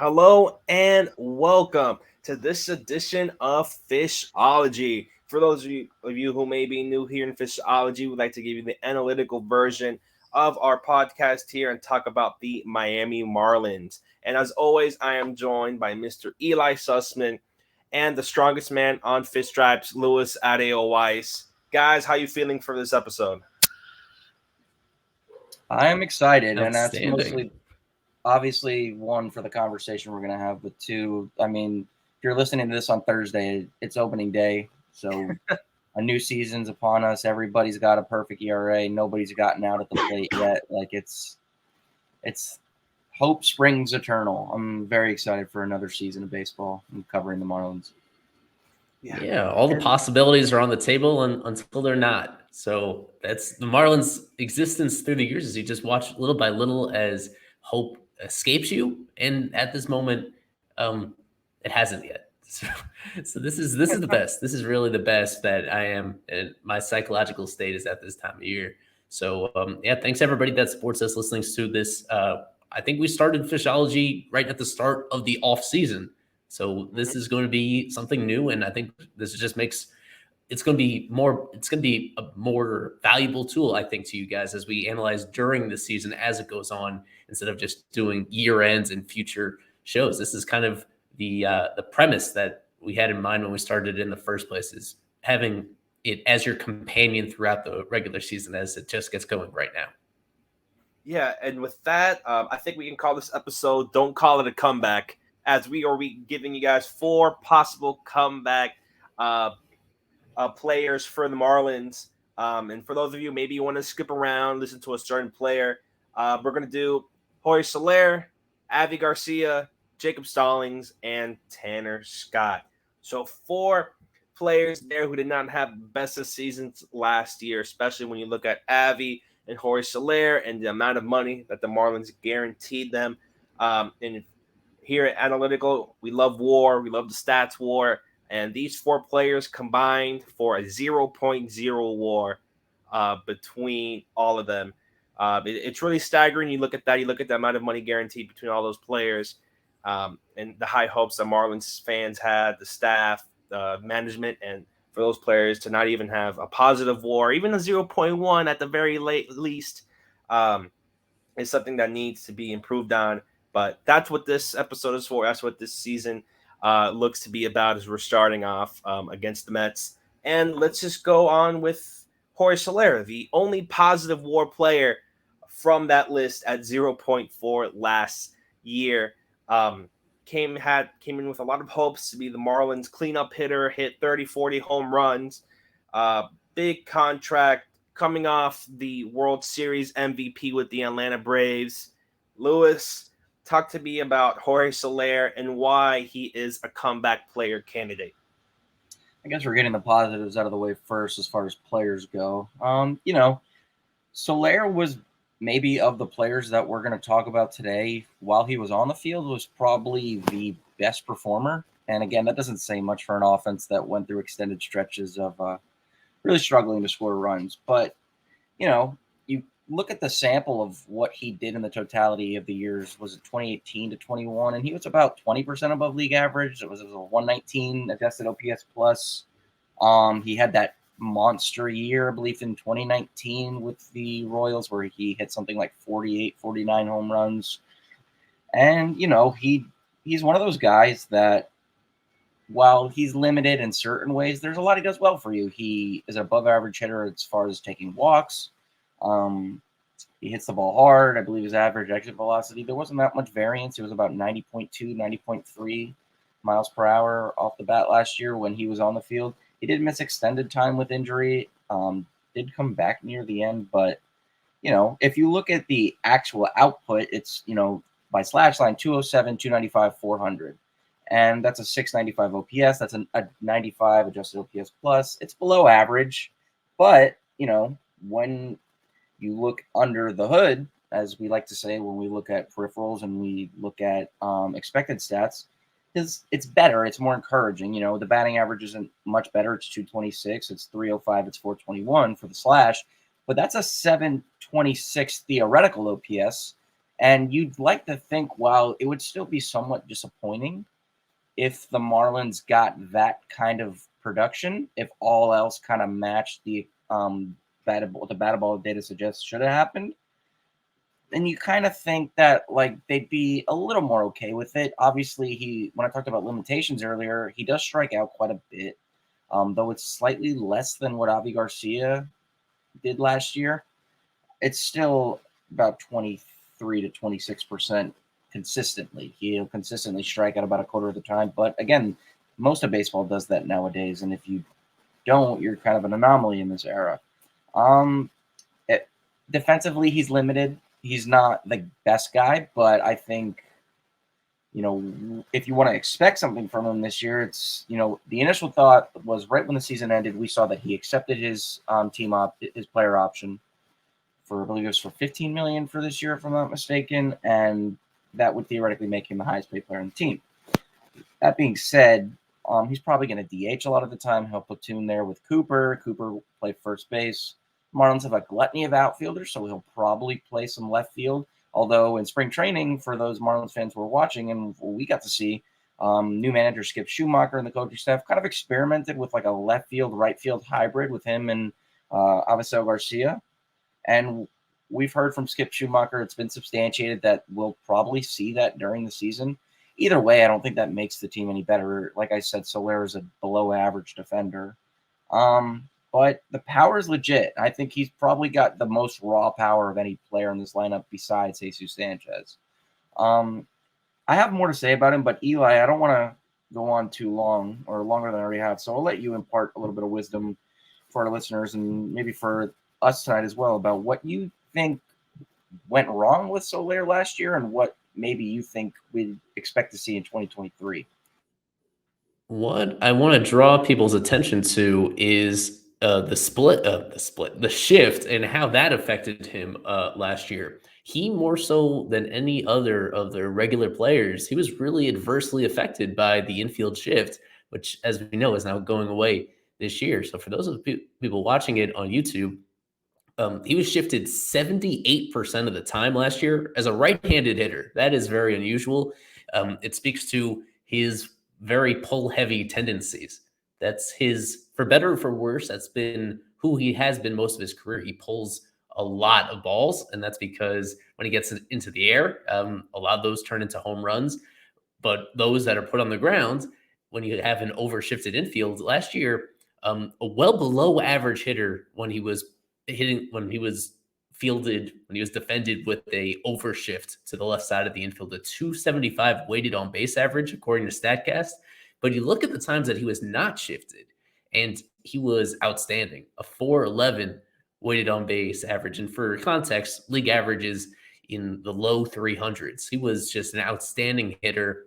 Hello and welcome to this edition of Fishology. For those of you who may be new here in Fishology, we'd like to give you the analytical version of our podcast here and talk about the Miami Marlins. And as always, I am joined by Mr. Ely Sussman and the strongest man on Fish Stripes, Louis Addeo-Weiss. Guys, how you feeling for this episode? I am excited, and that's Outstanding. mostly obviously one for the conversation we're going to have, but two, I mean, if you're listening to this on Thursday, it's opening day, so a new season's upon us. Everybody's got a perfect ERA. Nobody's gotten out at the plate yet. Like it's hope springs eternal. I'm very excited for another season of baseball and covering the Marlins. Yeah, all the possibilities are on the table until they're not. So that's the Marlins' existence through the years is you just watch little by little as hope escapes you. And at this moment, it hasn't yet. So this is the best. This is really the best that I am, and my psychological state is at this time of year. So yeah, thanks everybody that supports us listening to this. I think we started Fishology right at the start of the off season. So this is going to be something new, and I think this just makes it's going to be more. It's going to be a more valuable tool, I think, to you guys as we analyze during the season as it goes on, instead of just doing year ends and future shows. This is kind of the premise that we had in mind when we started in the first place, is having it as your companion throughout the regular season as it just gets going right now. Yeah, and with that, I think we can call this episode "Don't Call It a Comeback," as we are giving you guys four possible comeback uh, players for the Marlins. And for those of you, maybe you want to skip around, listen to a certain player. We're going to do Jorge Soler, Avi Garcia, Jacob Stallings, and Tanner Scott. So four players there who did not have best of seasons last year, especially when you look at Avi and Jorge Soler and the amount of money that the Marlins guaranteed them. And here at Analytical, we love war. We love the stats war. And these four players combined for a zero point 0.0 war between all of them. It's really staggering. You look at that. You look at the amount of money guaranteed between all those players, and the high hopes that Marlins fans had, the staff, management, and for those players to not even have a positive war, even a zero point 0.1 at the very least, is something that needs to be improved on. But that's what this episode is for. That's what this season looks to be about as we're starting off against the Mets. And let's just go on with Jorge Soler, the only positive WAR player from that list at 0.4 last year. Came in with a lot of hopes to be the Marlins cleanup hitter, hit 30, 40 home runs. Big contract, coming off the World Series MVP with the Atlanta Braves. Lewis, talk to me about Jorge Soler and why he is a comeback player candidate. I guess we're getting the positives out of the way first as far as players go. Soler was maybe of the players that we're going to talk about today, while he was on the field, was probably the best performer. And again, that doesn't say much for an offense that went through extended stretches of really struggling to score runs. But, you look at the sample of what he did in the totality of the years. Was it 2018 to 21? And he was about 20% above league average. It was a 119 adjusted OPS plus. He had that monster year, I believe, in 2019 with the Royals, where he hit something like 48, 49 home runs. And, he's one of those guys that, while he's limited in certain ways, there's a lot he does well for you. He is an above average hitter as far as taking walks. He hits the ball hard. I believe his average exit velocity, there wasn't that much variance. It was about 90.2, 90.3 miles per hour off the bat last year when he was on the field. He did miss extended time with injury, did come back near the end. But, if you look at the actual output, it's, by slash line, 207, 295, 400. And that's a 695 OPS. That's a 95 adjusted OPS plus. It's below average. But, when you look under the hood, as we like to say when we look at peripherals and we look at expected stats, it's better. It's more encouraging. The batting average isn't much better. It's 226. It's 305. It's 421 for the slash. But that's a 726 theoretical OPS. And you'd like to think, while it would still be somewhat disappointing if the Marlins got that kind of production, if all else kind of matched the batted ball data suggests should have happened, then you kind of think that like they'd be a little more okay with it. Obviously, when I talked about limitations earlier, he does strike out quite a bit, though it's slightly less than what Avi Garcia did last year. It's still about 23 to 26% consistently. He'll consistently strike out about a quarter of the time. But again, most of baseball does that nowadays. And if you don't, you're kind of an anomaly in this era. Defensively, he's limited. He's not the best guy, but I think, if you want to expect something from him this year, it's, the initial thought was right when the season ended, we saw that he accepted his his player option for, I believe it was for $15 million for this year, if I'm not mistaken, and that would theoretically make him the highest paid player on the team. That being said, he's probably going to DH a lot of the time. He'll platoon there with Cooper. Cooper will play first base. Marlins have a gluttony of outfielders, so he'll probably play some left field. Although in spring training, for those Marlins fans who were watching and we got to see, new manager Skip Schumacher and the coaching staff kind of experimented with like a left field, right field hybrid with him and Avisail Garcia. And we've heard from Skip Schumacher, it's been substantiated that we'll probably see that during the season. Either way, I don't think that makes the team any better. Like I said, Soler is a below average defender. But the power is legit. I think he's probably got the most raw power of any player in this lineup besides Jesus Sanchez. I have more to say about him, but Eli, I don't want to go on too long or longer than I already have. So I'll let you impart a little bit of wisdom for our listeners and maybe for us tonight as well about what you think went wrong with Soler last year and what maybe you think we'd expect to see in 2023. What I want to draw people's attention to is the shift and how that affected him last year. He, more so than any other of the regular players, he was really adversely affected by the infield shift, which, as we know, is now going away this year. So for those of people watching it on YouTube, he was shifted 78% of the time last year as a right-handed hitter. That is very unusual. It speaks to his very pull-heavy tendencies. That's his, for better or for worse, that's been who he has been most of his career. He pulls a lot of balls, and that's because when he gets into the air, a lot of those turn into home runs. But those that are put on the ground, when you have an overshifted infield, last year, a well below average hitter when he was defended with a overshift to the left side of the infield, a 275 weighted on base average, according to StatCast. But you look at the times that he was not shifted, and he was outstanding, a 411 weighted on base average. And for context, league average is in the low 300s. He was just an outstanding hitter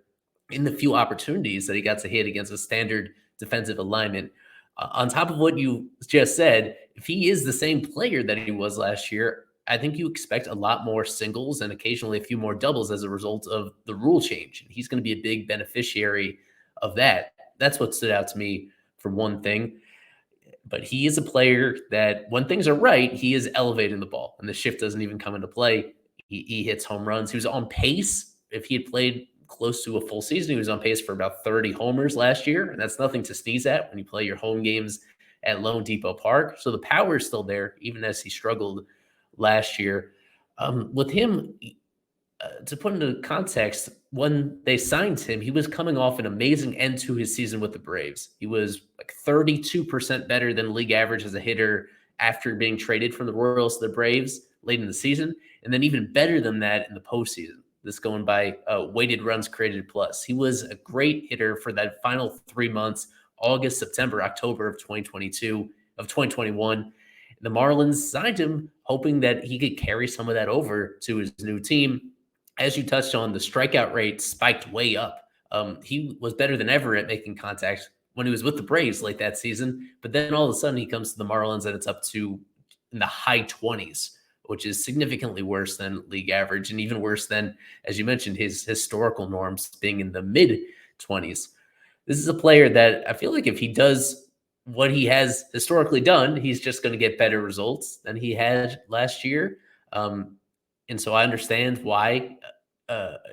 in the few opportunities that he got to hit against a standard defensive alignment. On top of what you just said, if he is the same player that he was last year, I think you expect a lot more singles and occasionally a few more doubles as a result of the rule change. He's going to be a big beneficiary of that. That's what stood out to me for one thing. But he is a player that when things are right, he is elevating the ball and the shift doesn't even come into play. He hits home runs. He was on pace. If he had played close to a full season, he was on pace for about 30 homers last year. And that's nothing to sneeze at when you play your home games at Lone Depot Park. So the power is still there, even as he struggled last year. With him, to put into context, when they signed him, he was coming off an amazing end to his season with the Braves. He was like 32% better than league average as a hitter after being traded from the Royals to the Braves late in the season, and then even better than that in the postseason. This going by weighted runs created plus. He was a great hitter for that final 3 months, August, September, October of 2021. The Marlins signed him hoping that he could carry some of that over to his new team. As you touched on, the strikeout rate spiked way up. He was better than ever at making contact when he was with the Braves late that season. But then all of a sudden he comes to the Marlins and it's up to in the high 20s, which is significantly worse than league average and even worse than, as you mentioned, his historical norms being in the mid 20s. This is a player that I feel like if he does what he has historically done, he's just going to get better results than he had last year. And so I understand why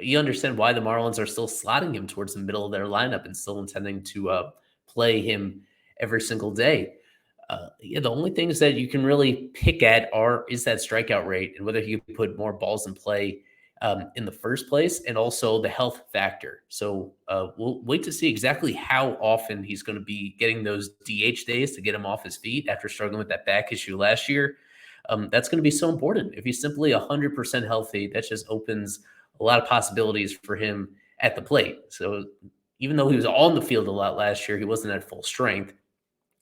you understand why the Marlins are still slotting him towards the middle of their lineup and still intending to play him every single day. Yeah, the only things that you can really pick at is that strikeout rate and whether he could put more balls in play in the first place, and also the health factor. So we'll wait to see exactly how often he's going to be getting those DH days to get him off his feet after struggling with that back issue last year. That's going to be so important. If he's simply 100% healthy, that just opens a lot of possibilities for him at the plate. So even though he was on the field a lot last year, he wasn't at full strength.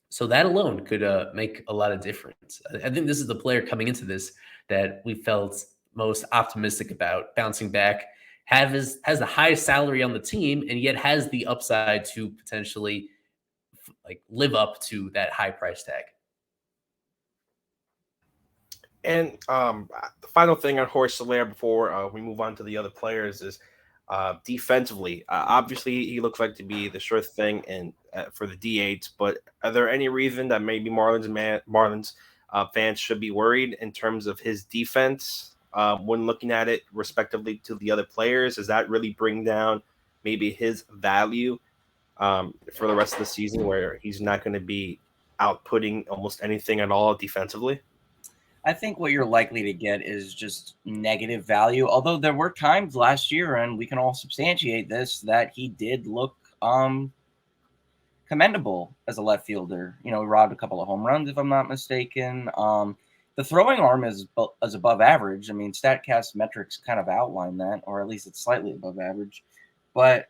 So that alone could make a lot of difference. I think this is the player coming into this that we felt most optimistic about bouncing back, has the highest salary on the team, and yet has the upside to potentially like live up to that high price tag. And the final thing on Jorge Soler before we move on to the other players is defensively. Obviously, he looks like to be the sure thing and for the DH. But are there any reason that maybe Marlins fans should be worried in terms of his defense when looking at it respectively to the other players? Does that really bring down maybe his value for the rest of the season, where he's not going to be outputting almost anything at all defensively? I think what you're likely to get is just negative value. Although there were times last year, and we can all substantiate this, that he did look commendable as a left fielder. He robbed a couple of home runs, if I'm not mistaken. The throwing arm is above average. I mean, StatCast metrics kind of outline that, or at least it's slightly above average. But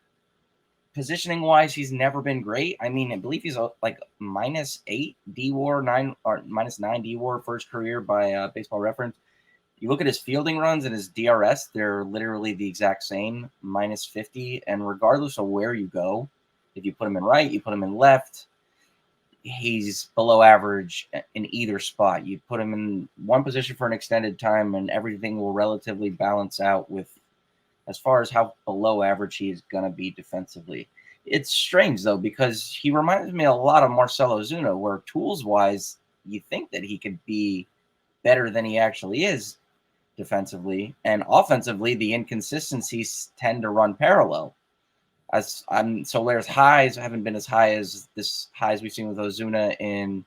positioning wise, he's never been great. I mean, I believe he's like -8 D-WAR, 9 or -9 D-WAR first career by Baseball Reference. You look at his fielding runs and his DRS, they're literally the exact same, -50. And regardless of where you go, if you put him in right, you put him in left, he's below average in either spot. You put him in one position for an extended time and everything will relatively balance out with as far as how below average he is going to be defensively. It's strange, though, because he reminds me a lot of Marcell Ozuna, where tools-wise, you think that he could be better than he actually is defensively. And offensively, the inconsistencies tend to run parallel. Soler's highs haven't been as high as highs we've seen with Ozuna in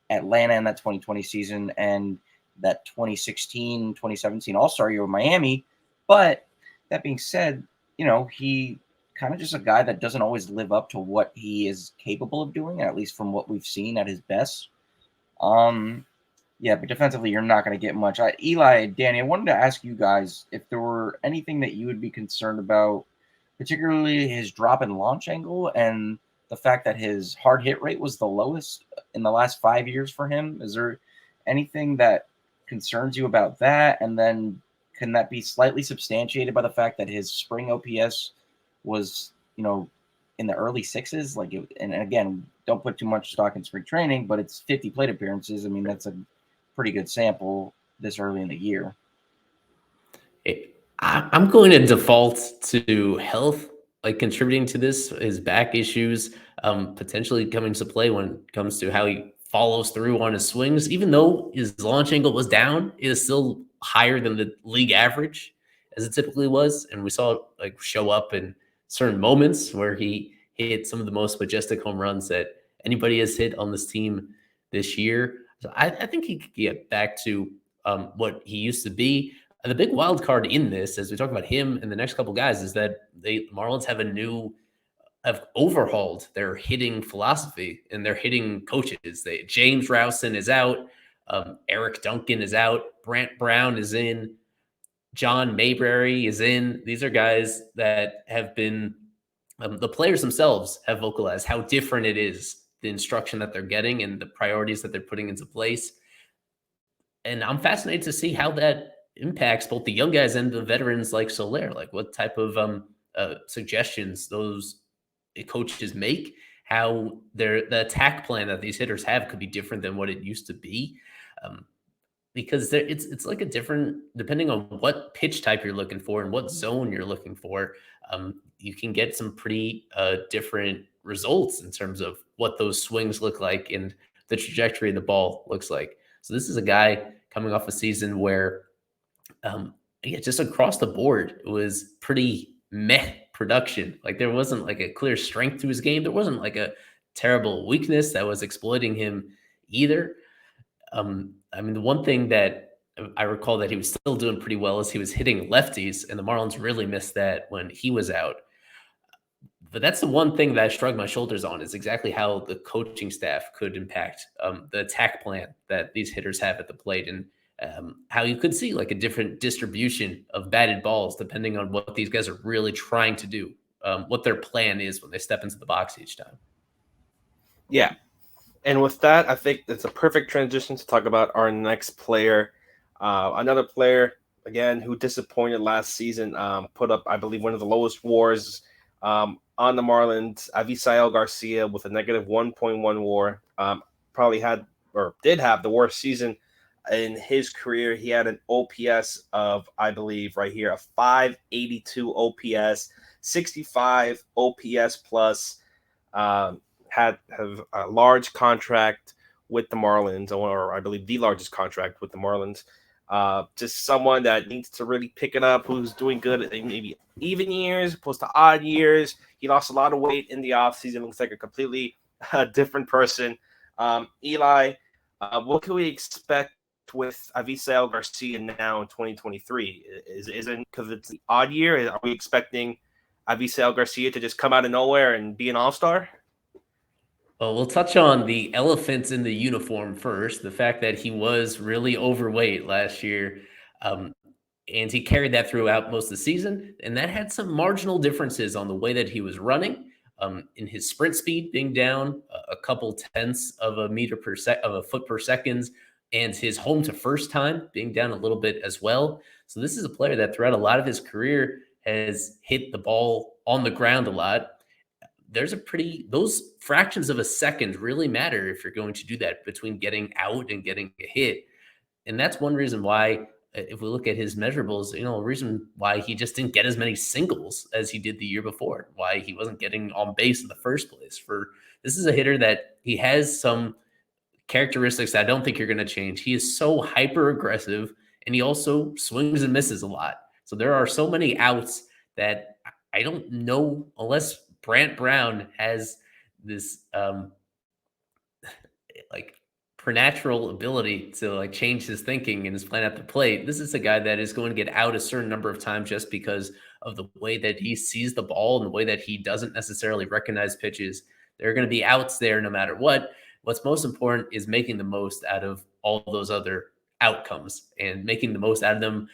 Atlanta in that 2020 season and that 2016, 2017 All-Star year with Miami. But that being said, he kind of just a guy that doesn't always live up to what he is capable of doing, at least from what we've seen at his best. Yeah, but defensively, you're not going to get much. Eli, Danny, I wanted to ask you guys if there were anything that you would be concerned about, particularly his drop in launch angle and the fact that his hard hit rate was the lowest in the last 5 years for him. Is there anything that concerns you about that? And then can that be slightly substantiated by the fact that his spring OPS was, in the early sixes? And again, don't put too much stock in spring training, but it's 50 plate appearances. I mean, that's a pretty good sample this early in the year. I'm going to default to health, contributing to this, his back issues, potentially coming to play when it comes to how he follows through on his swings. Even though his launch angle was down, it is still higher than the league average, as it typically was. And we saw it show up in certain moments where he hit some of the most majestic home runs that anybody has hit on this team this year. So I think he could get back to what he used to be. The big wild card in this, as we talk about him and the next couple guys, is that the Marlins have overhauled their hitting philosophy and their hitting coaches. James Rowson is out. Eric Duncan is out. Brant Brown is in. John Mayberry is in. These are guys that have been the players themselves have vocalized how different it is, the instruction that they're getting and the priorities that they're putting into place. And I'm fascinated to see how that impacts both the young guys and the veterans like Soler, what type of suggestions those coaches make, how the attack plan that these hitters have could be different than what it used to be. Because it's like a different, depending on what pitch type you're looking for and what zone you're looking for, you can get some pretty different results in terms of what those swings look like and the trajectory of the ball looks like. So this is a guy coming off a season where yeah, just across the board, it was pretty meh production. Like there wasn't like a clear strength to his game. There wasn't like a terrible weakness that was exploiting him either. I mean, the one thing that I recall that he was still doing pretty well is he was hitting lefties, and the Marlins really missed that when he was out. But that's the one thing that I shrugged my shoulders on is exactly how the coaching staff could impact the attack plan that these hitters have at the plate, and how you could see like a different distribution of batted balls depending on what these guys are really trying to do, what their plan is when they step into the box each time. Yeah. And with that, I think it's a perfect transition to talk about our next player. Another player, again, who disappointed last season, put up, I believe, one of the lowest WARs on the Marlins, Avisail Garcia with a negative 1.1 WAR. Probably had or did have the worst season in his career. He had an OPS of, I believe, right here, a 582 OPS, 65 OPS plus. Have a large contract with the Marlins, or I believe the largest contract with the Marlins. Just someone that needs to really pick it up, who's doing good at maybe even years opposed to odd years. He lost a lot of weight in the offseason. Looks like a completely different person. Eli, what can we expect with Avisail Garcia now in 2023? Isn't because it's the odd year? Are we expecting Avisail Garcia to just come out of nowhere and be an all-star? Well, we'll touch on the elephants in the uniform first. The fact that he was really overweight last year, um, and he carried that throughout most of the season. And that had some marginal differences on the way that he was running, in his sprint speed being down a couple tenths of a foot per second, and his home to first time being down a little bit as well. So this is a player that throughout a lot of his career has hit the ball on the ground a lot. Those fractions of a second really matter if you're going to do that between getting out and getting a hit. And that's one reason why, if we look at his measurables, a reason why he just didn't get as many singles as he did the year before, why he wasn't getting on base in the first place. This is a hitter that he has some characteristics that I don't think you're going to change. He is so hyper aggressive, and he also swings and misses a lot. So there are so many outs that I don't know, unless Brant Brown has this like preternatural ability to like change his thinking and his plan at the plate. This is a guy that is going to get out a certain number of times just because of the way that he sees the ball and the way that he doesn't necessarily recognize pitches. There are going to be outs there no matter what. What's most important is making the most out of all those other outcomes and making the most out of them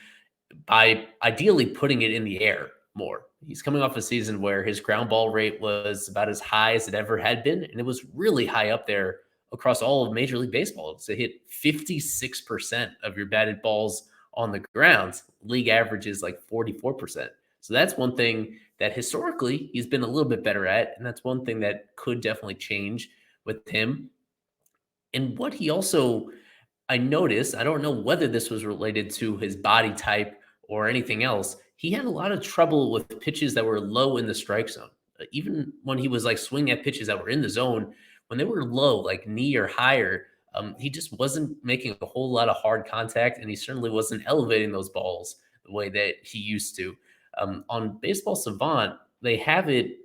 by ideally putting it in the air more. He's coming off a season where his ground ball rate was about as high as it ever had been, and it was really high up there across all of Major League Baseball. To hit 56% of your batted balls on the ground. League average is like 44%. So that's one thing that historically he's been a little bit better at, and that's one thing that could definitely change with him. And what he also, I noticed, I don't know whether this was related to his body type or anything else, he had a lot of trouble with pitches that were low in the strike zone. Even when he was like swinging at pitches that were in the zone, when they were low, like knee or higher, he just wasn't making a whole lot of hard contact, and he certainly wasn't elevating those balls the way that he used to. On Baseball Savant, they have it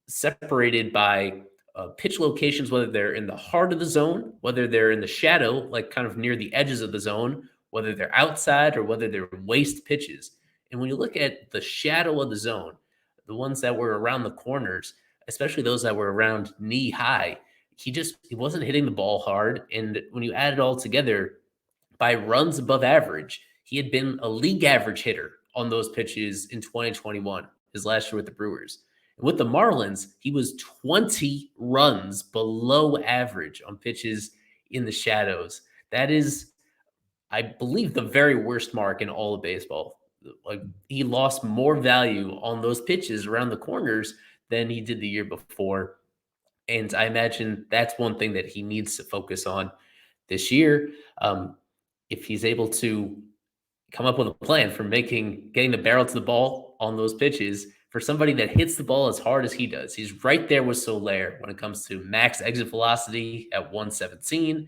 separated by pitch locations, whether they're in the heart of the zone, whether they're in the shadow, like kind of near the edges of the zone, whether they're outside or whether they're waste pitches. And when you look at the shadow of the zone, the ones that were around the corners, especially those that were around knee high, he wasn't hitting the ball hard. And when you add it all together, by runs above average, he had been a league average hitter on those pitches in 2021, his last year with the Brewers. And with the Marlins, he was 20 runs below average on pitches in the shadows. That is, I believe, the very worst mark in all of baseball. Like, he lost more value on those pitches around the corners than he did the year before. And I imagine that's one thing that he needs to focus on this year. If he's able to come up with a plan for getting the barrel to the ball on those pitches for somebody that hits the ball as hard as he does. He's right there with Soler when it comes to max exit velocity at 117.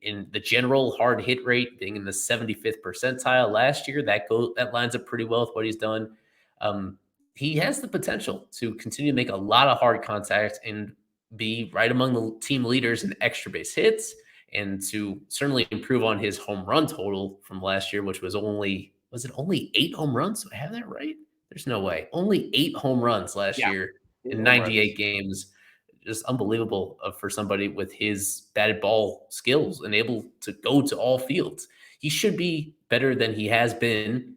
in the general hard hit rate being in the 75th percentile last year. That lines up pretty well with what he's done. He has the potential to continue to make a lot of hard contact and be right among the team leaders in extra base hits, and to certainly improve on his home run total from last year, which was only 8 home runs? Do I have that right? There's no way. Only 8 home runs last year in 98 games. Just unbelievable for somebody with his batted ball skills and able to go to all fields. He should be better than he has been,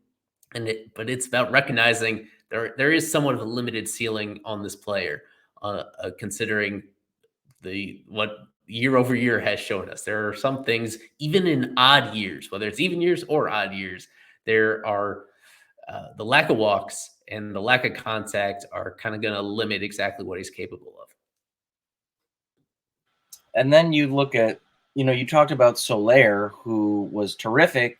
but it's about recognizing there is somewhat of a limited ceiling on this player, considering what year over year has shown us. There are some things, even in odd years, whether it's even years or odd years, there are the lack of walks and the lack of contact are kind of going to limit exactly what he's capable of. And then you look at, you talked about Soler, who was terrific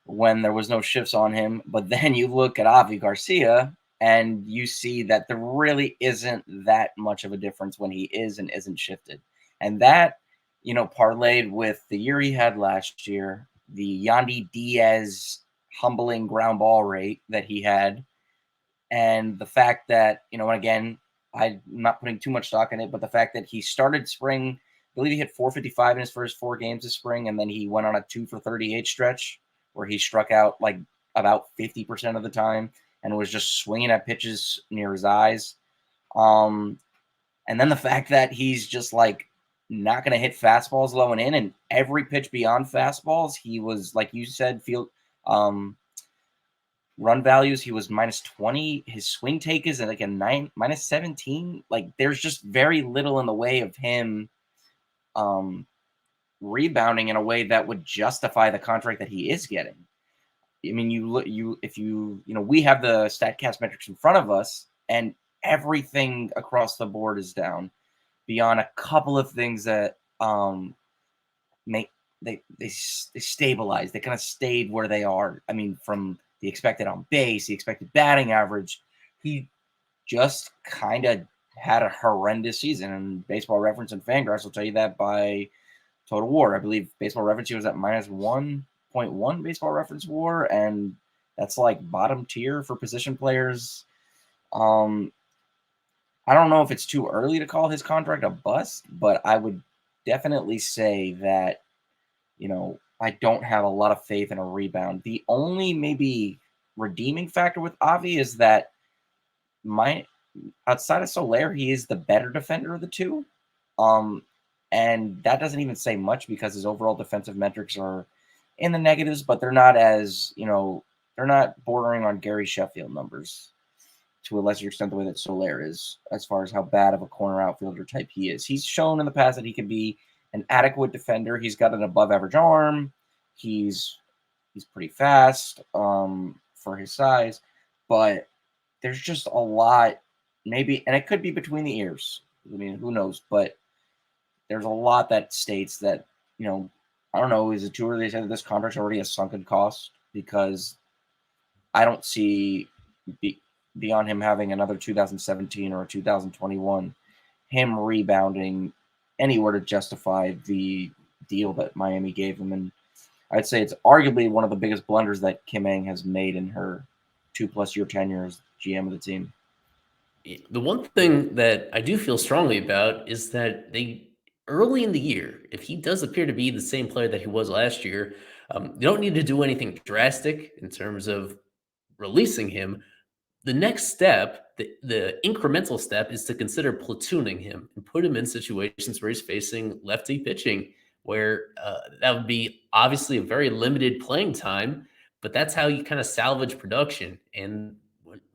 when there was no shifts on him. But then you look at Avi Garcia and you see that there really isn't that much of a difference when he is and isn't shifted. And that, parlayed with the year he had last year, the Yandy Diaz humbling ground ball rate that he had, and the fact that, and again, I'm not putting too much stock in it, but the fact that he started spring, I believe he hit 455 in his first 4 games this spring, and then he went on a 2 for 38 stretch where he struck out like about 50% of the time and was just swinging at pitches near his eyes. And then the fact that he's just like not going to hit fastballs low and in, and every pitch beyond fastballs, he was, like you said, run values, he was -20. His swing take is like a -17. Like, there's just very little in the way of him rebounding in a way that would justify the contract that he is getting. I mean, we have the StatCast metrics in front of us, and everything across the board is down, beyond a couple of things that they stabilize. They kind of stayed where they are. I mean, from the expected on base, the expected batting average, he just kind of had a horrendous season. And Baseball Reference and Fangraphs will tell you that by total WAR. I believe Baseball Reference, he was at -1.1 Baseball Reference WAR, and that's like bottom tier for position players. I don't know if it's too early to call his contract a bust, but I would definitely say that, I don't have a lot of faith in a rebound. The only maybe redeeming factor with Avi is that outside of Soler, he is the better defender of the two. And that doesn't even say much because his overall defensive metrics are in the negatives, but they're not as, they're not bordering on Gary Sheffield numbers to a lesser extent the way that Soler is, as far as how bad of a corner outfielder type he is. He's shown in the past that he can be an adequate defender. He's got an above average arm. He's pretty fast for his size, but there's just a lot, maybe, and it could be between the ears. I mean, who knows? But there's a lot that states that, I don't know, is it too early to say that this contract's already a sunken cost? Because I don't see, beyond him having another 2017 or a 2021, him rebounding anywhere to justify the deal that Miami gave him. And I'd say it's arguably one of the biggest blunders that Kim Ng has made in her 2+ year tenure as GM of the team. The one thing that I do feel strongly about is that early in the year, if he does appear to be the same player that he was last year, you don't need to do anything drastic in terms of releasing him. The next step, the incremental step, is to consider platooning him and put him in situations where he's facing lefty pitching, where that would be obviously a very limited playing time, but that's how you kind of salvage production and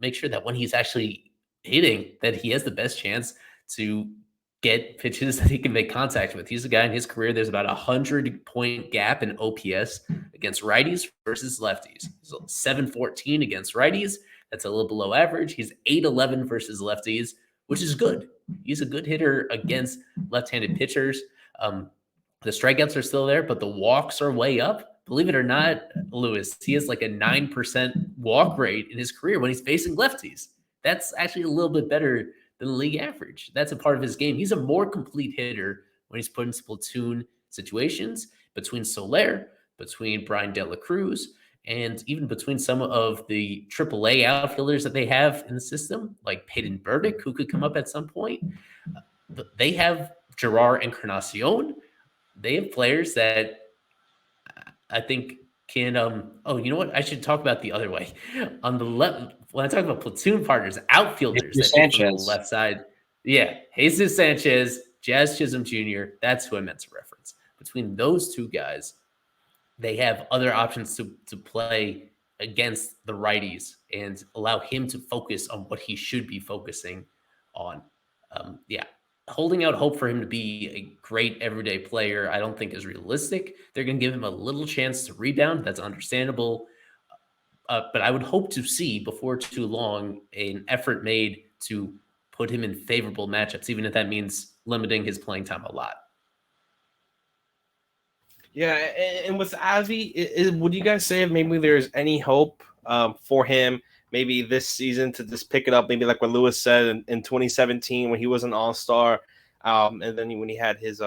make sure that when he's actually hitting, that he has the best chance to get pitches that he can make contact with. He's a guy in his career, there's about 100-point gap in OPS against righties versus lefties. So 714 against righties. That's a little below average. He's 811 versus lefties, which is good. He's a good hitter against left-handed pitchers. The strikeouts are still there, but the walks are way up. Believe it or not, Lewis, he has like a 9% walk rate in his career when he's facing lefties. That's actually a little bit better than the league average. That's a part of his game. He's a more complete hitter when he's put into platoon situations between Soler, between Brian De La Cruz, and even between some of the AAA outfielders that they have in the system, like Peyton Burdick, who could come up at some point. They have Gerard Encarnacion. They have players that I think can. You know what? I should talk about the other way. On the left, when I talk about platoon partners, outfielders that hit from the left side. Yeah, Jesus Sanchez, Jazz Chisholm Jr. That's who I meant to reference. Between those two guys, they have other options to play against the righties and allow him to focus on what he should be focusing on. Holding out hope for him to be a great everyday player, I don't think is realistic. They're going to give him a little chance to rebound. That's understandable. But I would hope to see before too long an effort made to put him in favorable matchups, even if that means limiting his playing time a lot. Yeah, and with Avi, would you guys say if maybe there's any hope for him maybe this season to just pick it up, maybe like what Lewis said in 2017 when he was an all-star, and then when he had his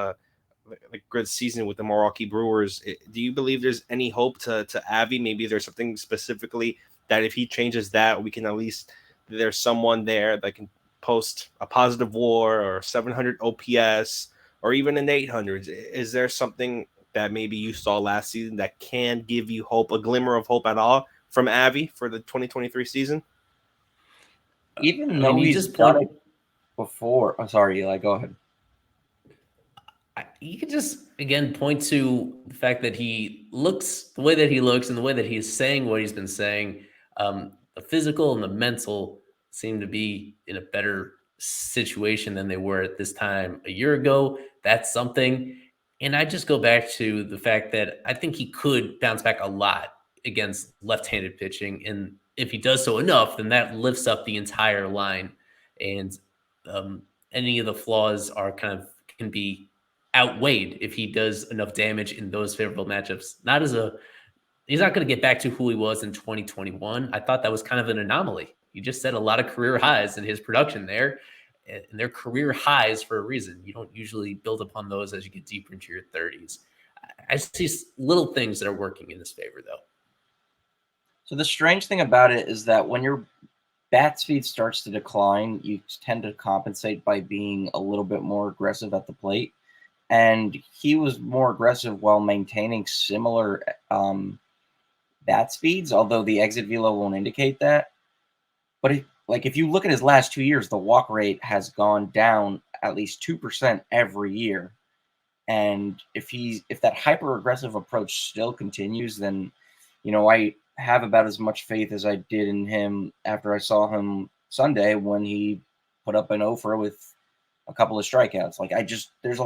good season with the Milwaukee Brewers? Do you believe there's any hope to Avi? Maybe there's something specifically that if he changes that, we can at least, there's someone there that can post a positive WAR or 700 OPS or even an 800s. Is there something that maybe you saw last season that can give you hope, a glimmer of hope at all from Avi for the 2023 season? Even though he's done it before. I'm sorry, Eli, go ahead. You could just, again, point to the fact that he looks the way that he looks and the way that he is saying what he's been saying. The physical and the mental seem to be in a better situation than they were at this time a year ago. That's something. And I just go back to the fact that I think he could bounce back a lot against left-handed pitching. And if he does so enough, then that lifts up the entire line. And any of the flaws can be outweighed if he does enough damage in those favorable matchups. He's not going to get back to who he was in 2021. I thought that was kind of an anomaly. You just set a lot of career highs in his production there, and they're career highs for a reason. You don't usually build upon those as you get deeper into your 30s. I see little things that are working in his favor, though. So the strange thing about it is that when your bat speed starts to decline, you tend to compensate by being a little bit more aggressive at the plate. And he was more aggressive while maintaining similar bat speeds, although the exit velo won't indicate that. But if you look at his last 2 years, the walk rate has gone down at least 2% every year. And if that hyper aggressive approach still continues, then I have about as much faith as I did in him after I saw him Sunday when he put up an offer with a couple of strikeouts. There's a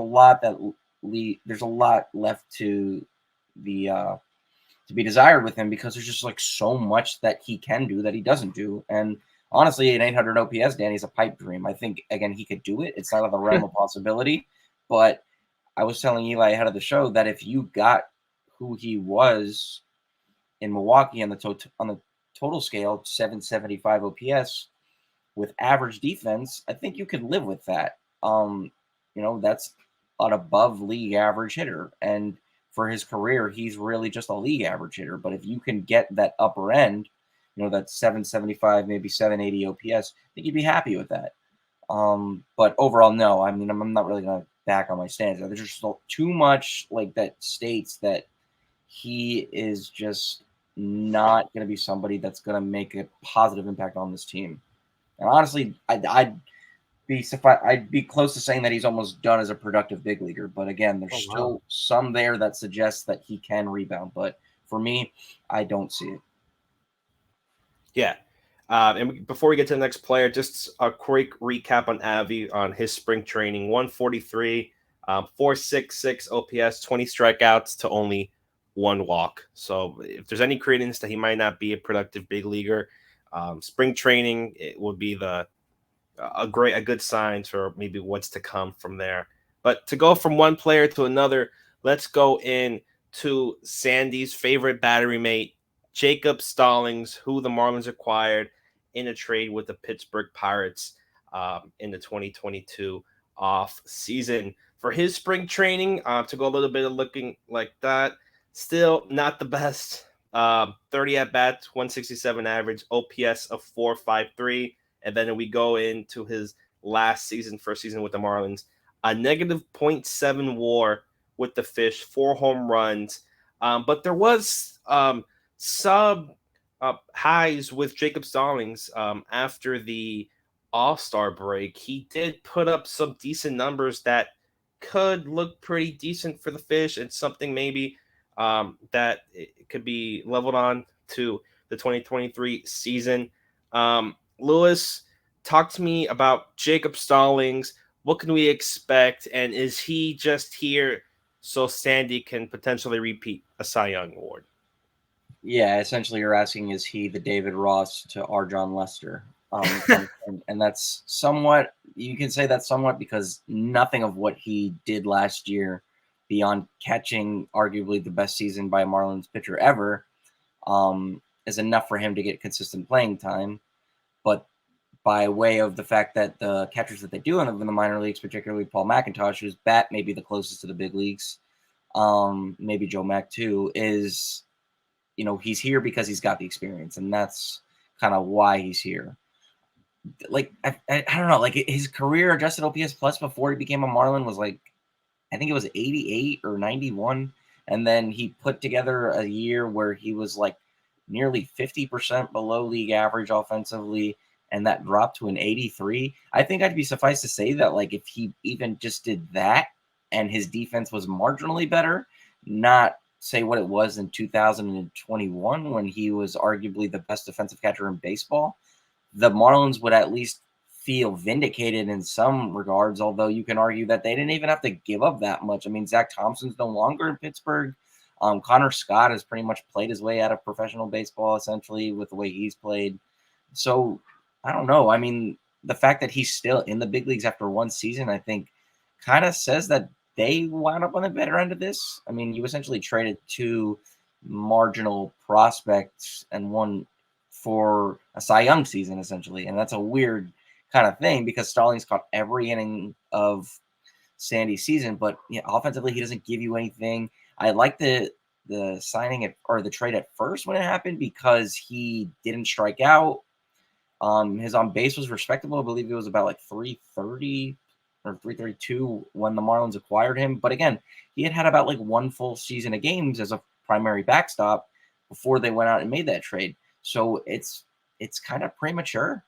lot left to be desired with him because there's just so much that he can do that he doesn't do. And honestly, an 800 OPS, Danny, is a pipe dream. I think, again, he could do it. It's not out of the realm of possibility. But I was telling Eli ahead of the show that if you got who he was in Milwaukee on the total scale, 775 OPS with average defense, I think you could live with that. That's an above league average hitter. And for his career, he's really just a league average hitter. But if you can get that upper end, that 775, maybe 780 OPS, I think you'd be happy with that. But overall, no. I mean, I'm not really going to back on my stance. There's just too much that states that he is just not going to be somebody that's going to make a positive impact on this team. And honestly, I'd be close to saying that he's almost done as a productive big leaguer. But again, there's still some there that suggests that he can rebound. But for me, I don't see it. Yeah. And before we get to the next player, just a quick recap on Avi on his spring training: 143, 466 OPS, 20 strikeouts to only 1 walk. So if there's any credence that he might not be a productive big leaguer, spring training, it would be a good sign for maybe what's to come from there. But to go from one player to another, let's go in to Sandy's favorite battery mate, Jacob Stallings, who the Marlins acquired in a trade with the Pittsburgh Pirates in the 2022 off season for his spring training, to go a little bit of looking like that, still not the best. 30 at bats, 167 average, OPS of 4.53, and then we go into his first season with the Marlins, a negative .7 WAR with the Fish, 4 home runs. But there was sub highs with Jacob Stallings after the All-Star break. He did put up some decent numbers that could look pretty decent for the Fish, and something maybe that it could be leveled on to the 2023 season. Lewis, talk to me about Jacob Stallings. What can we expect? And is he just here so Sandy can potentially repeat a Cy Young award? Yeah, essentially you're asking, is he the David Ross to our John Lester? And that's somewhat, you can say that's somewhat, because nothing of what he did last year, beyond catching arguably the best season by a Marlins pitcher ever, is enough for him to get consistent playing time. But by way of the fact that the catchers that they do in the minor leagues, particularly Paul McIntosh, whose bat may be the closest to the big leagues, maybe Joe Mack too, is, he's here because he's got the experience, and that's kind of why he's here. Like, I don't know, like his career adjusted OPS plus before he became a Marlin was like, I think it was 88 or 91. And then he put together a year where he was like nearly 50% below league average offensively, and that dropped to an 83. I think I'd be suffice to say that, like, if he even just did that and his defense was marginally better, not say what it was in 2021 when he was arguably the best defensive catcher in baseball, the Marlins would at least feel vindicated in some regards, although you can argue that they didn't even have to give up that much. I mean, Zach Thompson's no longer in Pittsburgh. Connor Scott has pretty much played his way out of professional baseball, essentially, with the way he's played. So, I don't know. I mean, the fact that he's still in the big leagues after one season, I think, kind of says that they wound up on the better end of this. I mean, you essentially traded 2 marginal prospects and one for a Cy Young season, essentially. And that's a weird kind of thing, because Stallings caught every inning of Sandy's season, but offensively he doesn't give you anything. I like the signing or the trade at first when it happened, because he didn't strike out. His on base was respectable. I believe it was about like 330 or 332 when the Marlins acquired him. But again, he had about like 1 full season of games as a primary backstop before they went out and made that trade. So it's kind of premature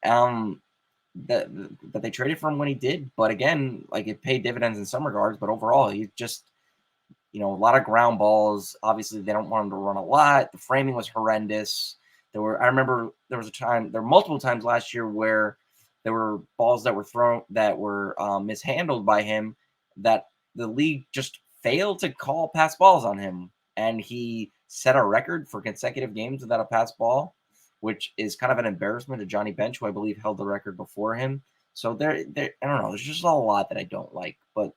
that they traded for him when he did. But again, like, it paid dividends in some regards. But overall, he just, a lot of ground balls. Obviously, they don't want him to run a lot. The framing was horrendous. I remember there were multiple times last year where there were balls that were thrown that were mishandled by him, that the league just failed to call pass balls on him. And he set a record for consecutive games without a pass ball, which is kind of an embarrassment to Johnny Bench, who I believe held the record before him. So there, I don't know. There's just a lot that I don't like, but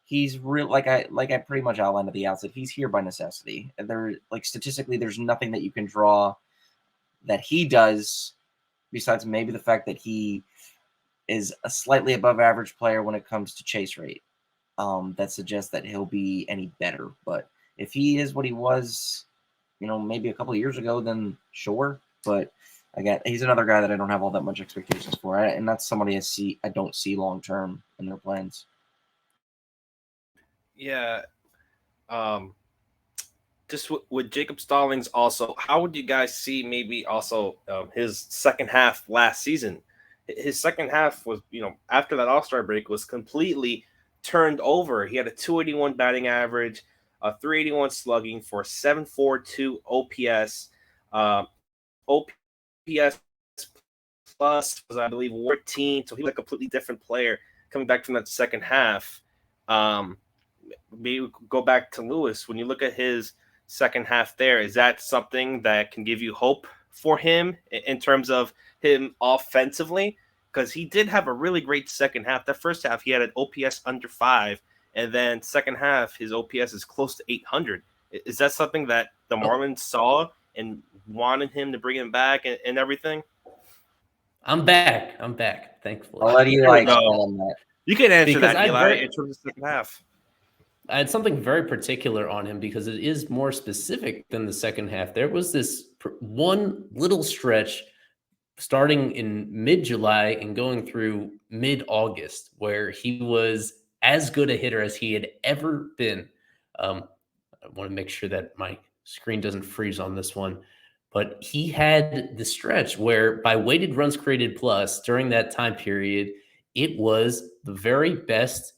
he's real. Like I pretty much outlined at the outset, he's here by necessity. And statistically, there's nothing that you can draw that he does, besides maybe the fact that he is a slightly above average player when it comes to chase rate. That suggests that he'll be any better. But if he is what he was, maybe a couple of years ago, then sure. But again, he's another guy that I don't have all that much expectations for, and that's somebody I don't see long term in their plans. Yeah. Just with Jacob Stallings also, how would you guys see maybe also his second half last season? His second half was, after that All-Star break, was completely turned over. He had a 281 batting average, a 381 slugging for 742 OPS. OPS plus was, I believe, 14. So he was a completely different player coming back from that second half. Maybe go back to Lewis. When you look at his second half there, is that something that can give you hope for him in terms of him offensively? Because he did have a really great second half. That first half, he had an OPS under 5, and then second half, his OPS is close to 800. Is that something that the Marlins saw and wanted him to bring him back and everything? I'm back. Thankfully. I'll let you on that. You can answer Because that, Eli, in terms of the second half. I had something very particular on him because it is more specific than the second half. There was this one little stretch starting in mid-July and going through mid-August where he was as good a hitter as he had ever been. I want to make sure that my screen doesn't freeze on this one. But he had the stretch where by weighted runs created plus during that time period, it was the very best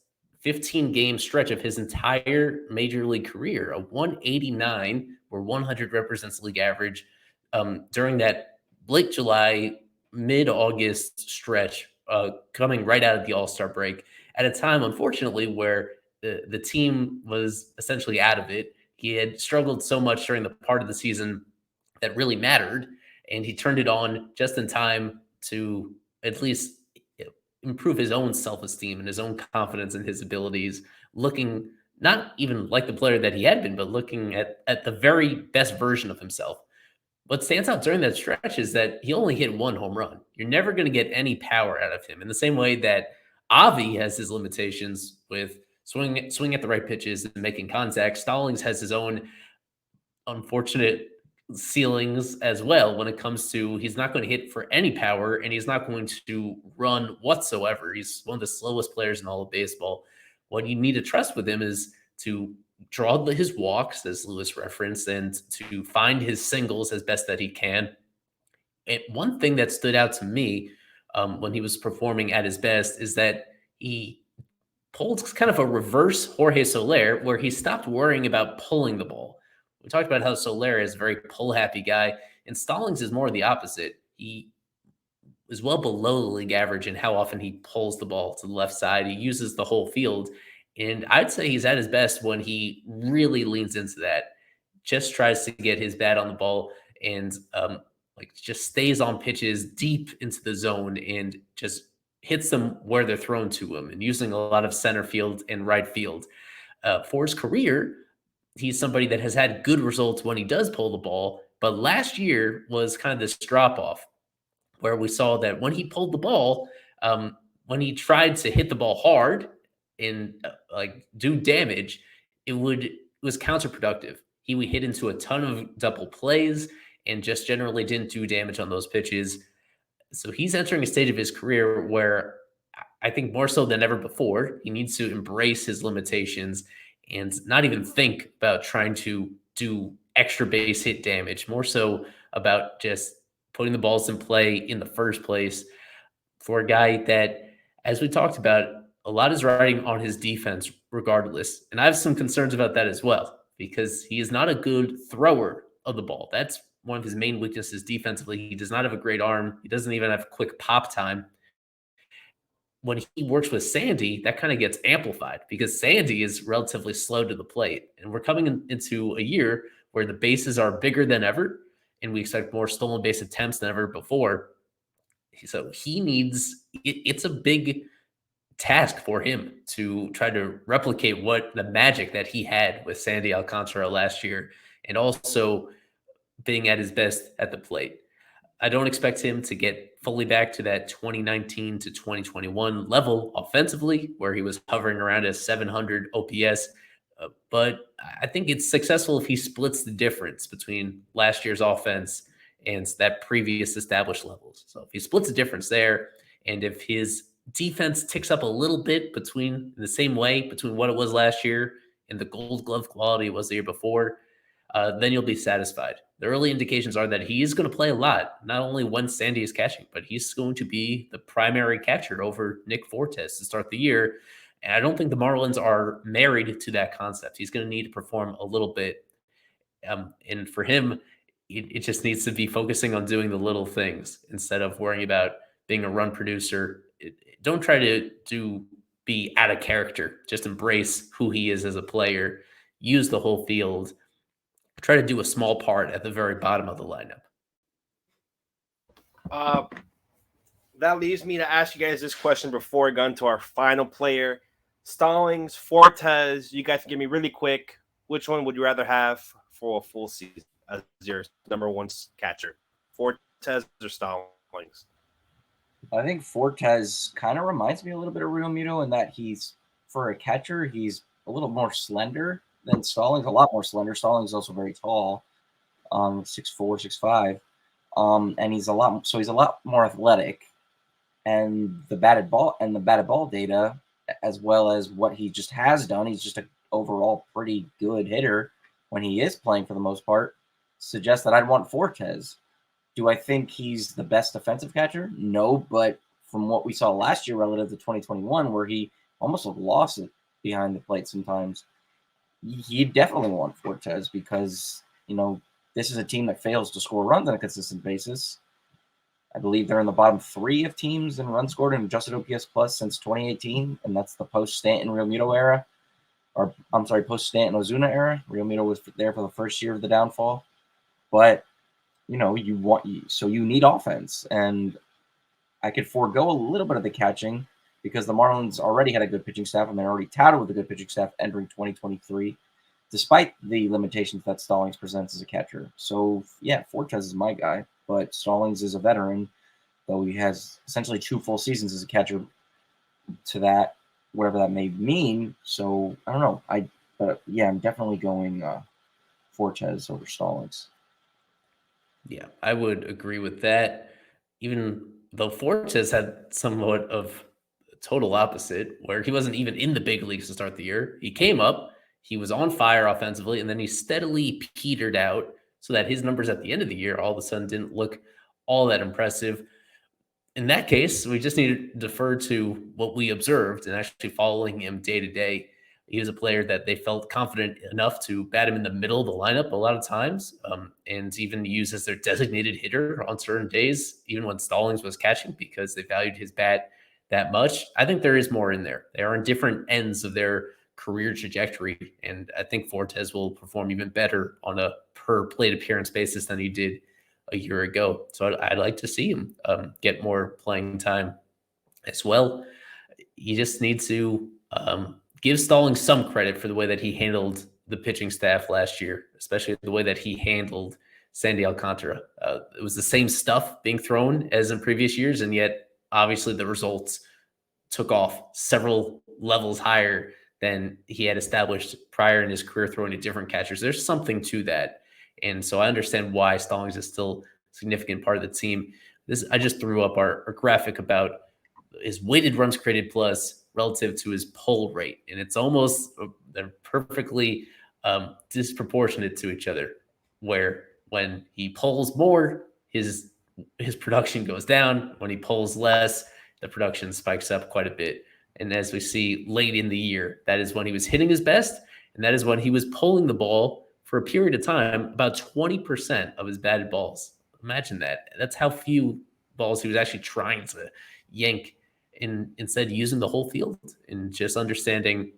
15-game stretch of his entire major league career, a 189 where 100 represents league average during that late July, mid-August stretch coming right out of the All-Star break at a time, unfortunately, where the team was essentially out of it. He had struggled so much during the part of the season that really mattered, and he turned it on just in time to at least improve his own self-esteem and his own confidence in his abilities, looking not even like the player that he had been, but looking at the very best version of himself. What stands out during that stretch is that he only hit one home run. You're never going to get any power out of him in the same way that Avi has his limitations with swing at the right pitches and making contact. Stallings has his own unfortunate ceilings as well when it comes to he's not going to hit for any power and he's not going to run whatsoever. He's one of the slowest players in all of baseball. What you need to trust with him is to draw his walks, as Lewis referenced, and to find his singles as best that he can. And one thing that stood out to me when he was performing at his best is that he pulled kind of a reverse Jorge Soler, where he stopped worrying about pulling the ball. We talked about how Soler is a very pull-happy guy, and Stallings is more the opposite. He is well below the league average in how often he pulls the ball to the left side. He uses the whole field, and I'd say he's at his best when he really leans into that, just tries to get his bat on the ball and just stays on pitches deep into the zone and just hits them where they're thrown to him, and using a lot of center field and right field. For his career, he's somebody that has had good results when he does pull the ball, but last year was kind of this drop off where we saw that when he pulled the ball, when he tried to hit the ball hard and do damage, it was counterproductive. He would hit into a ton of double plays and just generally didn't do damage on those pitches. So he's entering a stage of his career where I think more so than ever before, he needs to embrace his limitations and not even think about trying to do extra base hit damage, more so about just putting the balls in play in the first place for a guy that, as we talked about, a lot is riding on his defense regardless. And I have some concerns about that as well, because he is not a good thrower of the ball. That's one of his main weaknesses defensively. He does not have a great arm. He doesn't even have quick pop time. When he works with Sandy, that kind of gets amplified because Sandy is relatively slow to the plate. And we're coming into a year where the bases are bigger than ever, and we expect more stolen base attempts than ever before. So he needs, it's a big task for him to try to replicate what the magic that he had with Sandy Alcantara last year, and also being at his best at the plate. I don't expect him to get fully back to that 2019 to 2021 level offensively, where he was hovering around a 700 OPS. But I think it's successful if he splits the difference between last year's offense and that previous established levels. So if he splits the difference there, and if his defense ticks up a little bit between the same way between what it was last year and the Gold Glove quality it was the year before, then you'll be satisfied. The early indications are that he is going to play a lot, not only when Sandy is catching, but he's going to be the primary catcher over Nick Fortes to start the year. And I don't think the Marlins are married to that concept. He's going to need to perform a little bit. And for him, it just needs to be focusing on doing the little things instead of worrying about being a run producer. Don't try to be out of character. Just embrace who he is as a player. Use the whole field. Try to do a small part at the very bottom of the lineup. That leaves me to ask you guys this question before we go into our final player. Stallings, Fortes, you guys can give me really quick. Which one would you rather have for a full season as your number one catcher? Fortes or Stallings? I think Fortes kind of reminds me a little bit of Real Muto in that he's, for a catcher, he's a little more slender than Stallings, a lot more slender. Stallings is also very tall, 6'4", 6'5", and he's a lot more athletic. And the batted ball data, as well as what he just has done, he's just an overall pretty good hitter when he is playing for the most part, suggests that I'd want Fortes. Do I think he's the best defensive catcher? No, but from what we saw last year relative to 2021, where he almost lost it behind the plate sometimes, you definitely want Fortes because, this is a team that fails to score runs on a consistent basis. I believe they're in the bottom 3 of teams in runs scored and adjusted OPS plus since 2018, and that's the post-Stanton Real Muto era. Or, I'm sorry, post-Stanton Ozuna era. Real Muto was there for the first year of the downfall. But you need offense, and I could forego a little bit of the catching because the Marlins already had a good pitching staff and they're already touted with a good pitching staff entering 2023, despite the limitations that Stallings presents as a catcher. So yeah, Fortes is my guy, but Stallings is a veteran, though he has essentially 2 full seasons as a catcher to that, whatever that may mean. So I don't know. I'm definitely going Fortes over Stallings. Yeah, I would agree with that. Even though Fortes had somewhat of a total opposite, where he wasn't even in the big leagues to start the year. He came up, he was on fire offensively, and then he steadily petered out so that his numbers at the end of the year all of a sudden didn't look all that impressive. In that case, we just need to defer to what we observed and actually following him day to day. He was a player that they felt confident enough to bat him in the middle of the lineup a lot of times, and even use as their designated hitter on certain days, even when Stallings was catching, because they valued his bat that much. I think there is more in there. They are on different ends of their career trajectory, and I think Fortes will perform even better on a per plate appearance basis than he did a year ago. So I'd like to see him get more playing time as well. You just need to give Stallings some credit for the way that he handled the pitching staff last year, especially the way that he handled Sandy Alcantara. It was the same stuff being thrown as in previous years, and yet obviously the results took off several levels higher than he had established prior in his career throwing to different catchers. There's something to that. And so I understand why Stallings is still a significant part of the team. I just threw up our graphic about his weighted runs created plus relative to his pull rate. And it's almost they're perfectly disproportionate to each other, where when he pulls more, his production goes down. When he pulls less, the production spikes up quite a bit. And as we see late in the year, that is when he was hitting his best, and that is when he was pulling the ball for a period of time, about 20% of his batted balls. Imagine that. That's how few balls he was actually trying to yank, and instead using the whole field and just understanding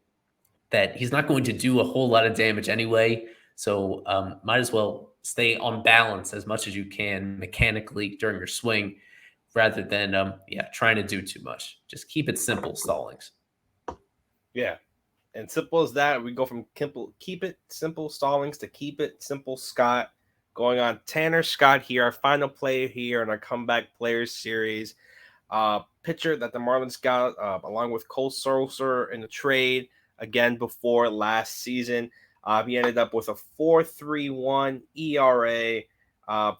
that he's not going to do a whole lot of damage anyway. So might as well stay on balance as much as you can mechanically during your swing, rather than trying to do too much. Just keep it simple, Stallings. Yeah. And simple as that, we go from keep it simple Stallings to keep it simple Scott. Going on Tanner Scott here, our final player here in our comeback players series. Pitcher that the Marlins got along with Cole Sulser in the trade again before last season. He ended up with a 4.31 ERA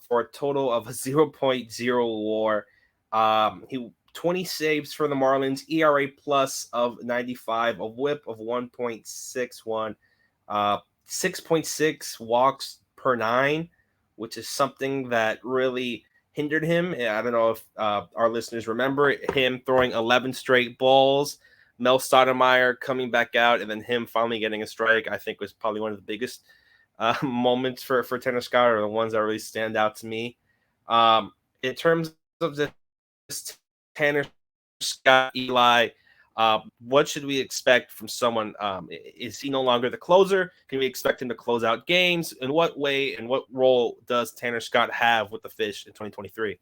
for a total of a 0.0 WAR. He 20 saves for the Marlins, ERA plus of 95, a whip of 1.61, 6.6 walks per 9, which is something that really hindered him. I don't know if our listeners remember him throwing 11 straight balls, Mel Stoudemire coming back out, and then him finally getting a strike. I think was probably one of the biggest moments for Tanner Scott, or the ones that really stand out to me. In terms of this Tanner Scott, Eli, what should we expect from someone? Is he no longer the closer? Can we expect him to close out games? In what way and what role does Tanner Scott have with the Fish in 2023?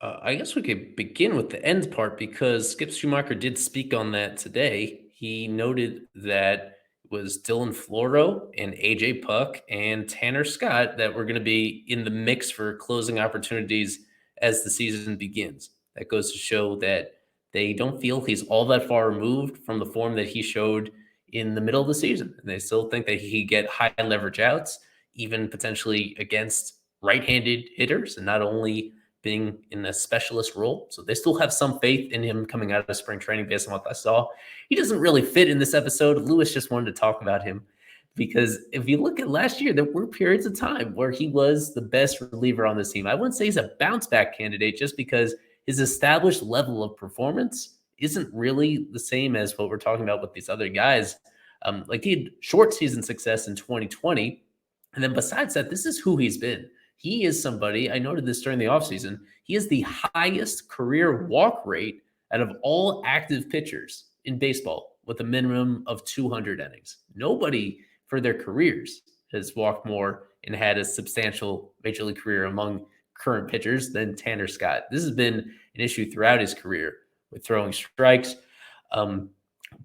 I guess we could begin with the end part, because Skip Schumacher did speak on that today. He noted that it was Dylan Floro and AJ Puck and Tanner Scott that were going to be in the mix for closing opportunities as the season begins. That goes to show that they don't feel he's all that far removed from the form that he showed in the middle of the season. And they still think that he could get high leverage outs, even potentially against right-handed hitters, and not only being in a specialist role. So they still have some faith in him coming out of spring training based on what I saw. He doesn't really fit in this episode. Lewis just wanted to talk about him because if you look at last year, there were periods of time where he was the best reliever on this team. I wouldn't say he's a bounce back candidate just because his established level of performance isn't really the same as what we're talking about with these other guys. Like he had short season success in 2020. And then besides that, this is who he's been. He is somebody, I noted this during the offseason, he is the highest career walk rate out of all active pitchers in baseball with a minimum of 200 innings. Nobody for their careers has walked more and had a substantial major league career among current pitchers than Tanner Scott. This has been an issue throughout his career with throwing strikes.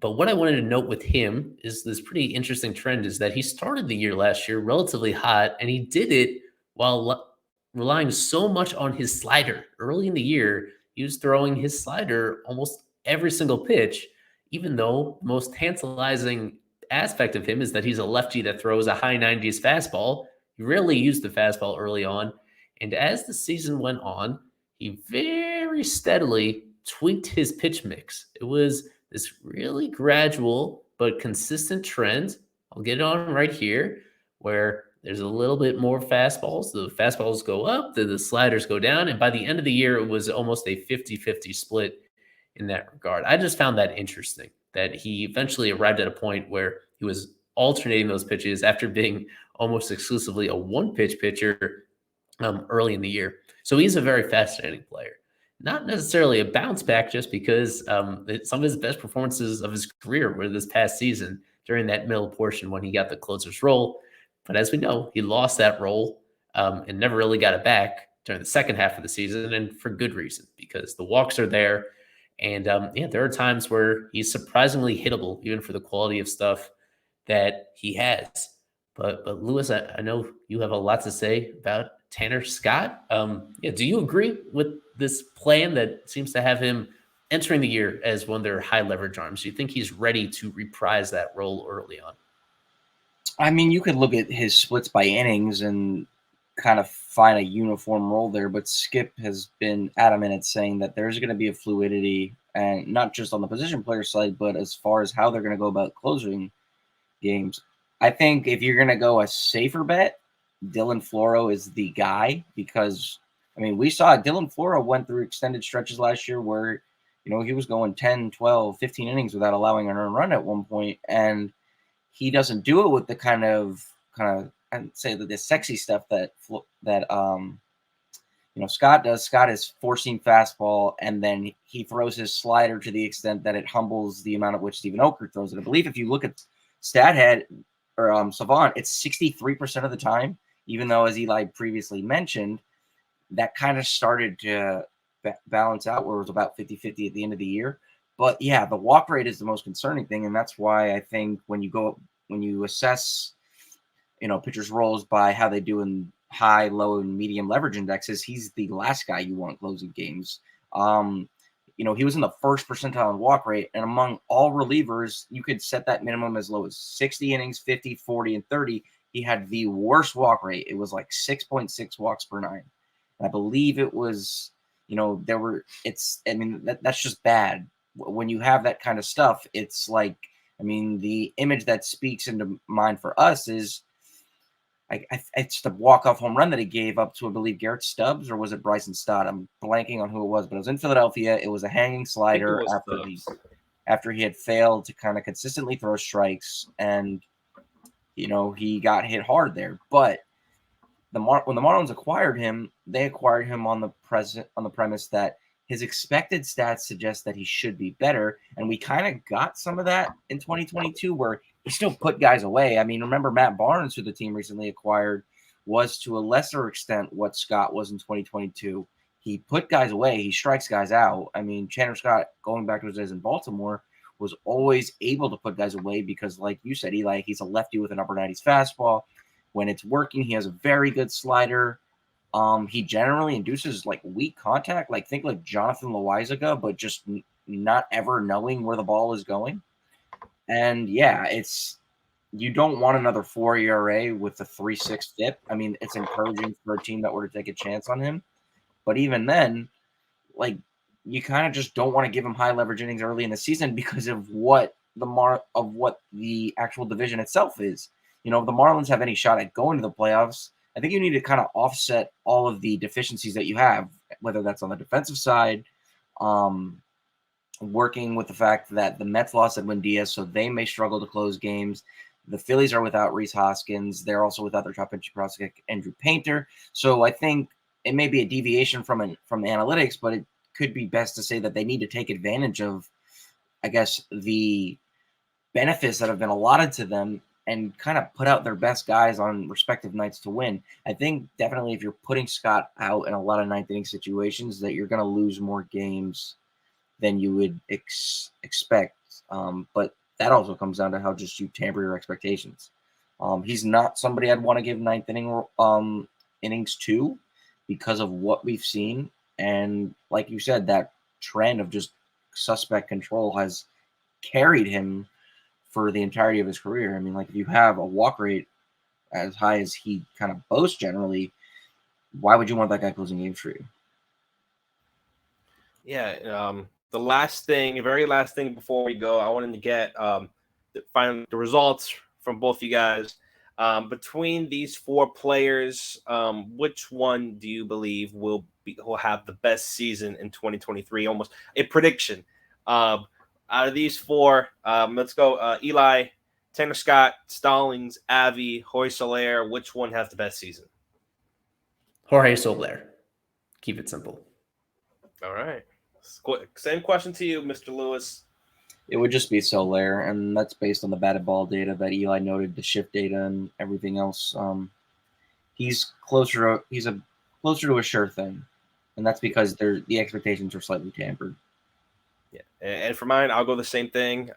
But what I wanted to note with him is this pretty interesting trend is that he started the year last year relatively hot, and he did it while relying so much on his slider. Early in the year, he was throwing his slider almost every single pitch, even though the most tantalizing aspect of him is that he's a lefty that throws a high 90s fastball. He rarely used the fastball early on. And as the season went on, he very steadily tweaked his pitch mix. It was this really gradual but consistent trend. I'll get it on right here, where there's a little bit more fastballs. The fastballs go up, the sliders go down. And by the end of the year, it was almost a 50-50 split in that regard. I just found that interesting, that he eventually arrived at a point where he was alternating those pitches after being almost exclusively a one-pitch pitcher early in the year. So he's a very fascinating player. Not necessarily a bounce back just because some of his best performances of his career were this past season during that middle portion when he got the closer's role. But as we know, he lost that role and never really got it back during the second half of the season, and for good reason, because the walks are there. And there are times where he's surprisingly hittable, even for the quality of stuff that he has. But Lewis, I know you have a lot to say about Tanner Scott. Do you agree with this plan that seems to have him entering the year as one of their high leverage arms? Do you think he's ready to reprise that role early on? I mean, you could look at his splits by innings and kind of find a uniform role there, but Skip has been adamant at saying that there's going to be a fluidity, and not just on the position player side, but as far as how they're going to go about closing games. I think if you're going to go a safer bet, Dylan Floro is the guy, because, I mean, we saw Dylan Floro went through extended stretches last year where, he was going 10, 12, 15 innings without allowing an earned run at one point, and he doesn't do it with the kind of I'd say that the sexy stuff that Scott does. Scott is four-seam fastball, and then he throws his slider to the extent that it humbles the amount at which Steven Okert throws it. I believe if you look at StatHead or Savant, it's 63% of the time, even though, as Eli previously mentioned, that kind of started to balance out where it was about 50-50 at the end of the year. But yeah, the walk rate is the most concerning thing, and that's why I think when you assess, pitchers' roles by how they do in high, low, and medium leverage indexes, he's the last guy you want closing games. He was in the first percentile in walk rate, and among all relievers, you could set that minimum as low as 60 innings, 50, 40, and 30. He had the worst walk rate. It was like 6.6 walks per nine. And I believe it was, that's just bad. When you have that kind of stuff, it's like, the image that speaks into mind for us is, it's the walk-off home run that he gave up to, I believe, Garrett Stubbs, or was it Bryson Stott? I'm blanking on who it was, but it was in Philadelphia. It was a hanging slider after he had failed to kind of consistently throw strikes, and he got hit hard there. But when the Marlins acquired him, they acquired him on the premise that his expected stats suggest that he should be better, and we kind of got some of that in 2022, where he still put guys away. Remember Matt Barnes, who the team recently acquired, was to a lesser extent what Scott was in 2022. He put guys away. He strikes guys out. Tanner Scott, going back to his days in Baltimore, was always able to put guys away because, like you said, Eli, he's a lefty with an upper 90s fastball. When it's working, he has a very good slider. He generally induces like weak contact, like think like Jonathan Loizaga, but just not ever knowing where the ball is going. And yeah, you don't want another 4 ERA with a 3.6 FIP. I mean, it's encouraging for a team that were to take a chance on him, but even then, like you kind of just don't want to give him high leverage innings early in the season because of what the actual division itself is. You know, if the Marlins have any shot at going to the playoffs, I think you need to kind of offset all of the deficiencies that you have, whether that's on the defensive side, working with the fact that the Mets lost Edwin Diaz, so they may struggle to close games. The Phillies are without Rhys Hoskins. They're also without their top pitching prospect, Andrew Painter. So I think it may be a deviation from analytics, but it could be best to say that they need to take advantage of, I guess, the benefits that have been allotted to them and kind of put out their best guys on respective nights to win. I think definitely if you're putting Scott out in a lot of ninth inning situations, that you're going to lose more games than you would expect. But that also comes down to how just you tamper your expectations. He's not somebody I'd want to give ninth inning innings to because of what we've seen. And like you said, that trend of just suspect control has carried him for the entirety of his career. I mean, like if you have a walk rate as high as he kind of boasts generally, why would you want that guy closing games for you? Yeah. The very last thing before we go, I wanted to get the results from both you guys. Between these four players, which one do you believe will have the best season in 2023? Almost a prediction. Out of these four, let's go Eli, Tanner Scott, Stallings, Avi, Jorge Soler. Which one has the best season? Jorge Soler. Keep it simple. All right. Same question to you, Mr. Lewis. It would just be Soler, and that's based on the batted ball data that Eli noted, the shift data, and everything else. He's closer to a sure thing, and that's because the expectations are slightly tampered. Yeah, and for mine, I'll go the same thing.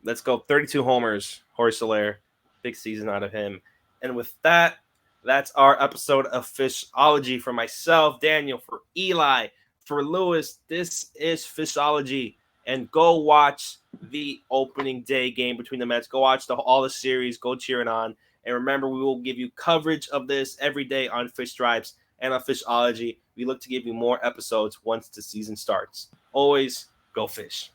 Let's go 32 homers, Jorge Soler, big season out of him. And with that, that's our episode of Fishology. For myself, Daniel, for Eli, for Lewis, this is Fishology. And go watch the opening day game between the Mets. Go watch all the series. Go cheer it on. And remember, we will give you coverage of this every day on Fish Stripes and on Fishology. We look to give you more episodes once the season starts. Always go fish.